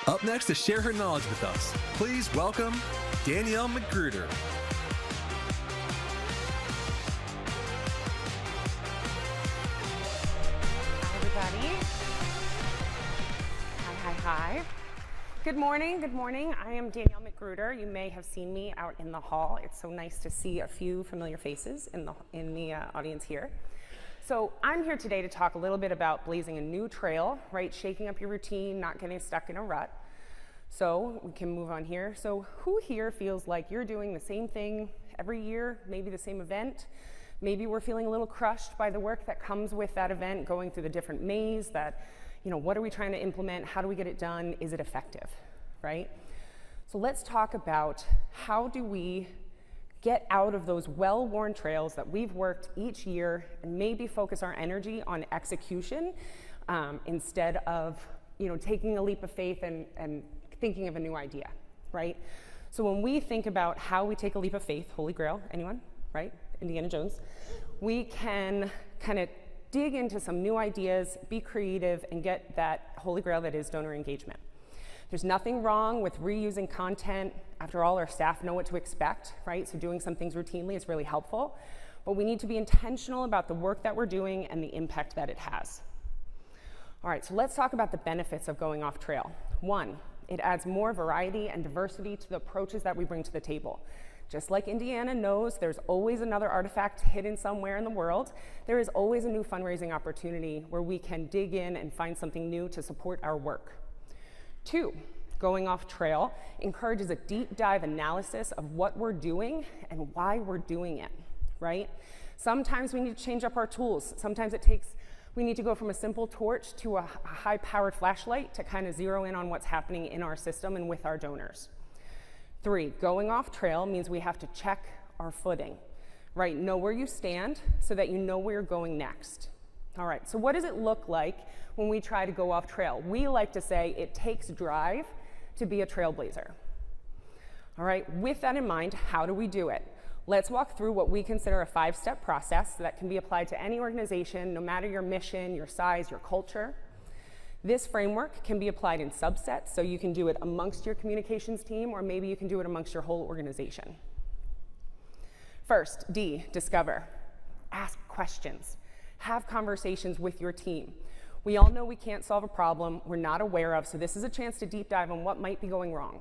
Up next to share her knowledge with us, please welcome Danielle Magruder. Hi, everybody. Hi. Good morning. I am Danielle Magruder. You may have seen me out in the hall. It's so nice to see a few familiar faces in the audience here. So I'm here today to talk a little bit about blazing a new trail, right? Shaking up your routine, not getting stuck in a rut. So we can move on here. So who here feels like you're doing the same thing every year, maybe the same event? Maybe we're feeling a little crushed by the work that comes with that event, going through the different maze that, what are we trying to implement? How do we get it done? Is it effective, right? So let's talk about how do we get out of those well-worn trails that we've worked each year and maybe focus our energy on execution instead of, taking a leap of faith and thinking of a new idea, right? So when we think about how we take a leap of faith, Holy Grail, anyone, right? Indiana Jones, we can kind of dig into some new ideas, be creative, and get that Holy Grail that is donor engagement. There's nothing wrong with reusing content. After all, our staff know what to expect, right? So doing some things routinely is really helpful, but we need to be intentional about the work that we're doing and the impact that it has. All right, so let's talk about the benefits of going off trail. One, it adds more variety and diversity to the approaches that we bring to the table. Just like Indiana knows there's always another artifact hidden somewhere in the world, there is always a new fundraising opportunity where we can dig in and find something new to support our work. Two, going off trail encourages a deep dive analysis of what we're doing and why we're doing it, right? Sometimes we need to change up our tools. Sometimes we need to go from a simple torch to a high-powered flashlight to kind of zero in on what's happening in our system and with our donors. Three, going off trail means we have to check our footing, right? Know where you stand so that you know where you're going next. All right, so what does it look like when we try to go off trail? We like to say it takes drive to be a trailblazer. All right, with that in mind, how do we do it? Let's walk through what we consider a 5-step process that can be applied to any organization, no matter your mission, your size, your culture. This framework can be applied in subsets, so you can do it amongst your communications team, or maybe you can do it amongst your whole organization. First, D, discover. Ask questions. Have conversations with your team. We all know we can't solve a problem we're not aware of, so this is a chance to deep dive on what might be going wrong,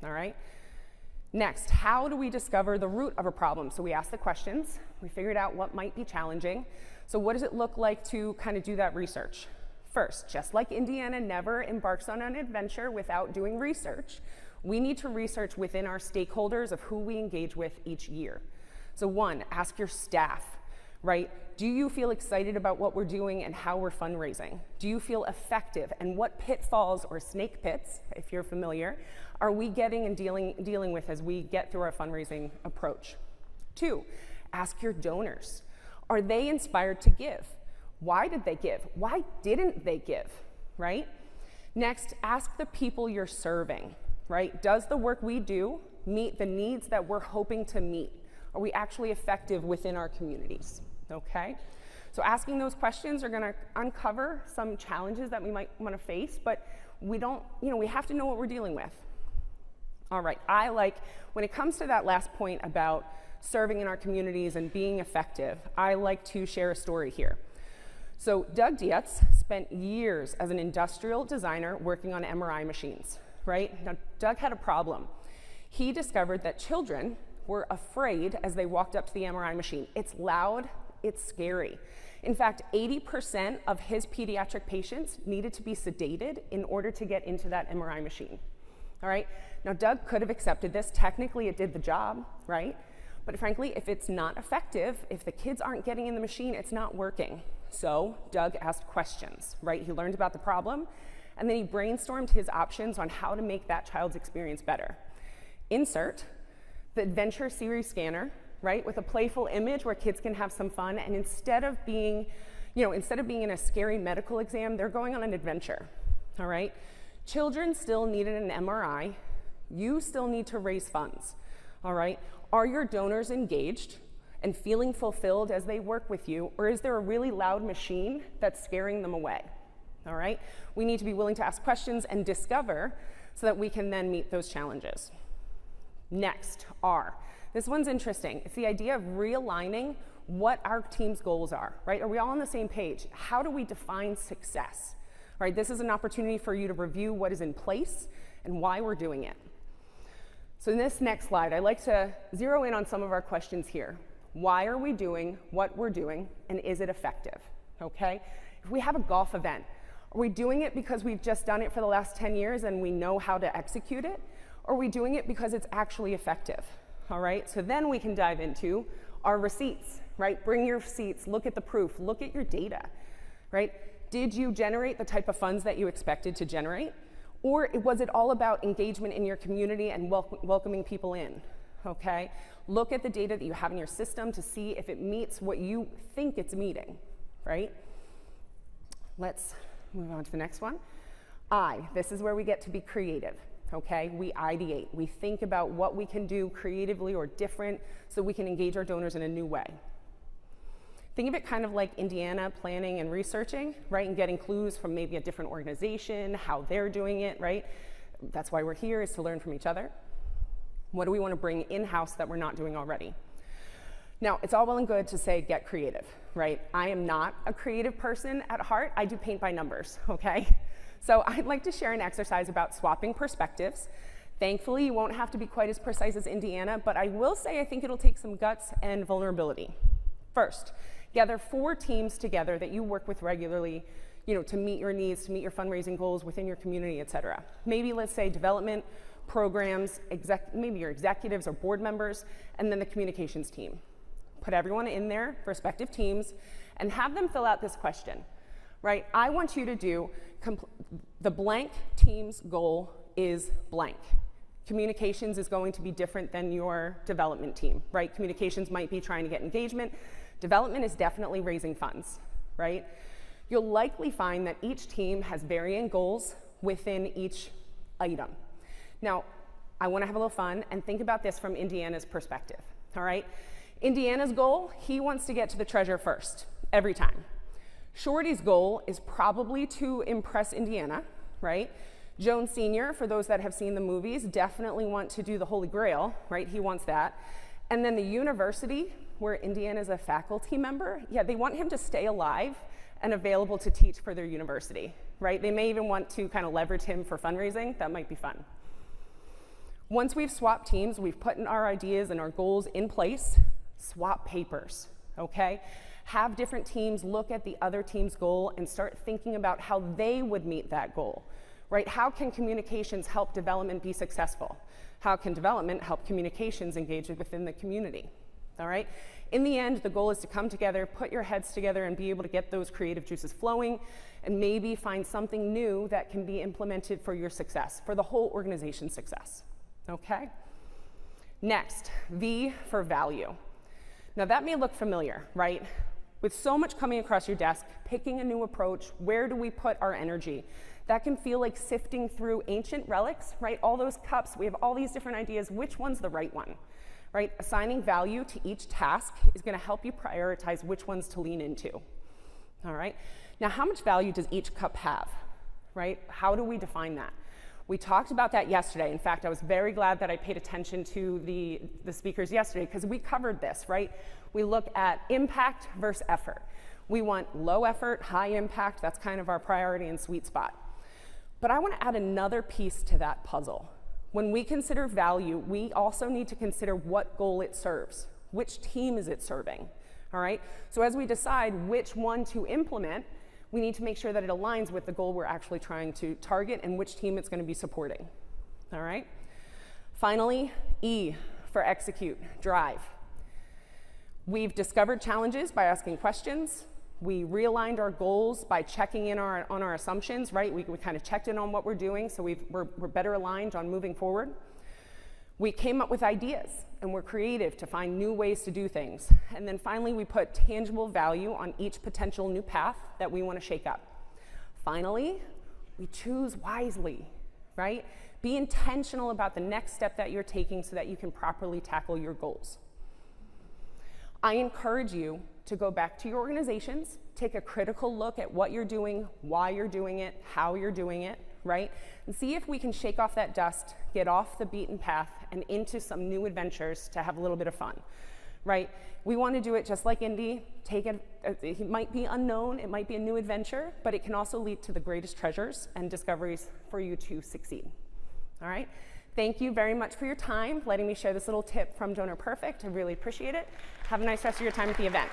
all right? Next, how do we discover the root of a problem? So we ask the questions, we figured out what might be challenging. So what does it look like to kind of do that research? First, just like Indiana never embarks on an adventure without doing research, we need to research within our stakeholders of who we engage with each year. So one, ask your staff, right? Do you feel excited about what we're doing and how we're fundraising? Do you feel effective? And what pitfalls or snake pits, if you're familiar, are we getting and dealing with as we get through our fundraising approach? Two, ask your donors. Are they inspired to give? Why did they give? Why didn't they give, right? Next, ask the people you're serving, right? Does the work we do meet the needs that we're hoping to meet? Are we actually effective within our communities, okay? So asking those questions are gonna uncover some challenges that we might wanna face, but we have to know what we're dealing with. All right, when it comes to that last point about serving in our communities and being effective, I like to share a story here. So Doug Dietz spent years as an industrial designer working on MRI machines, right? Now, Doug had a problem. He discovered that children were afraid as they walked up to the MRI machine. It's loud, it's scary. In fact, 80% of his pediatric patients needed to be sedated in order to get into that MRI machine, all right? Now, Doug could have accepted this. Technically, it did the job, right? But frankly, if it's not effective, if the kids aren't getting in the machine, it's not working. So Doug asked questions, right? He learned about the problem, and then he brainstormed his options on how to make that child's experience better. Insert the Adventure Series scanner, right, with a playful image where kids can have some fun, and instead of being in a scary medical exam, they're going on an adventure, all right? Children still needed an MRI. You still need to raise funds, all right? Are your donors engaged and feeling fulfilled as they work with you, or is there a really loud machine that's scaring them away? all right? We need to be willing to ask questions and discover so that we can then meet those challenges. Next, R. This one's interesting. It's the idea of realigning what our team's goals are, right? Are we all on the same page? How do we define success? Right, this is an opportunity for you to review what is in place and why we're doing it. So in this next slide, I'd like to zero in on some of our questions here. Why are we doing what we're doing, and is it effective? Okay? If we have a golf event, are we doing it because we've just done it for the last 10 years and we know how to execute it? Or are we doing it because it's actually effective? All right, so then we can dive into our receipts, right? Bring your receipts, look at the proof, look at your data, right? Did you generate the type of funds that you expected to generate? Or was it all about engagement in your community and welcoming people in? Okay? Look at the data that you have in your system to see if it meets what you think it's meeting, right? Let's move on to the next one. This is where we get to be creative, okay? We ideate. We think about what we can do creatively or different so we can engage our donors in a new way. Think of it kind of like Indiana planning and researching, right? And getting clues from maybe a different organization, how they're doing it, right? That's why we're here, is to learn from each other. What do we want to bring in-house that we're not doing already? Now, it's all well and good to say get creative, right? I am not a creative person at heart. I do paint by numbers, okay? So I'd like to share an exercise about swapping perspectives. Thankfully, you won't have to be quite as precise as Indiana, but I will say I think it'll take some guts and vulnerability. First, gather 4 teams together that you work with regularly, to meet your needs, to meet your fundraising goals within your community, et cetera. Maybe, let's say, development, programs, maybe your executives or board members, and then the communications team. Put everyone in their respective teams and have them fill out this question, right? I want you to do, the blank team's goal is blank. Communications is going to be different than your development team, right? Communications might be trying to get engagement. Development is definitely raising funds, right? You'll likely find that each team has varying goals within each item. Now, I want to have a little fun and think about this from Indiana's perspective, all right? Indiana's goal, he wants to get to the treasure first, every time. Shorty's goal is probably to impress Indiana, right? Joan Sr., for those that have seen the movies, definitely want to do the Holy Grail, right? He wants that. And then the university, where Indiana's a faculty member, yeah, they want him to stay alive and available to teach for their university, right? They may even want to kind of leverage him for fundraising. That might be fun. Once we've swapped teams, we've put in our ideas and our goals in place, swap papers, okay? Have different teams look at the other team's goal and start thinking about how they would meet that goal, right? How can communications help development be successful? How can development help communications engage within the community? All right? In the end, the goal is to come together, put your heads together, and be able to get those creative juices flowing, and maybe find something new that can be implemented for your success, for the whole organization's success. Okay? Next, V for value. Now that may look familiar, right? With so much coming across your desk, picking a new approach, where do we put our energy? That can feel like sifting through ancient relics, right? All those cups, we have all these different ideas. Which one's the right one, right? Assigning value to each task is going to help you prioritize which ones to lean into, all right? Now, how much value does each cup have, right? How do we define that? We talked about that yesterday. In fact, I was very glad that I paid attention to the speakers yesterday because we covered this, right? We look at impact versus effort. We want low effort, high impact. That's kind of our priority and sweet spot. But I want to add another piece to that puzzle. When we consider value, we also need to consider what goal it serves. Which team is it serving? All right? So as we decide which one to implement, we need to make sure that it aligns with the goal we're actually trying to target and which team it's going to be supporting. All right? Finally, E for execute, drive. We've discovered challenges by asking questions. We realigned our goals by checking in on our assumptions, right? We kind of checked in on what we're doing, so we're better aligned on moving forward. We came up with ideas, and we're creative to find new ways to do things. And then finally, we put tangible value on each potential new path that we want to shake up. Finally, we choose wisely, right? Be intentional about the next step that you're taking so that you can properly tackle your goals. I encourage you to go back to your organizations, take a critical look at what you're doing, why you're doing it, how you're doing it, right? And see if we can shake off that dust, get off the beaten path, and into some new adventures to have a little bit of fun, right? We want to do it just like Indy. Take it, it might be unknown, it might be a new adventure, but it can also lead to the greatest treasures and discoveries for you to succeed. All right? Thank you very much for your time, letting me share this little tip from Donor Perfect. I really appreciate it. Have a nice rest of your time at the event.